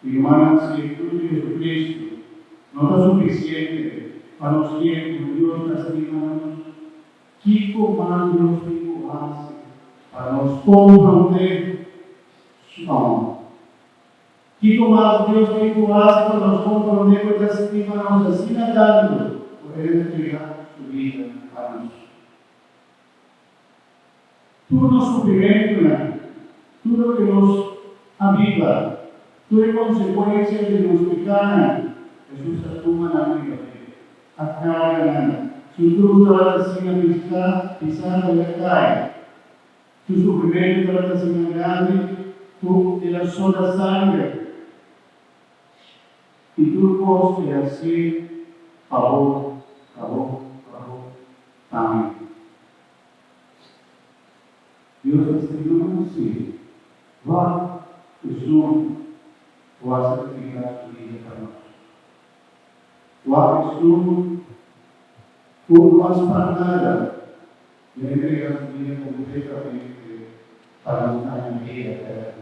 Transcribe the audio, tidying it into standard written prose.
y humanas virtud de Jesucristo, no es suficiente para los tiempos, Dios lastímanos, Kiko más Dios Kiko hace, para nos comprender no. Kiko más Dios Kiko hace, para nos comprender, lastímanos, así nadando, por él entregar su vida a nosotros. Tú nos suplementas, tú lo que nos aviva, tú de consecuencia de los pecados, Jesús atuma la vida, acaba ganando. Si tú tratas sin amistad, pisando la calle, tu sufrimiento tratas sin grande, tú de la sola sangre, y tu coste así, favor, amén. Dios estima así, va, Jesús, va a sacrificar su vida para nosotros. Va, Jesús, tú no vas para nada, le entregas tu vida completamente para una vida eterna.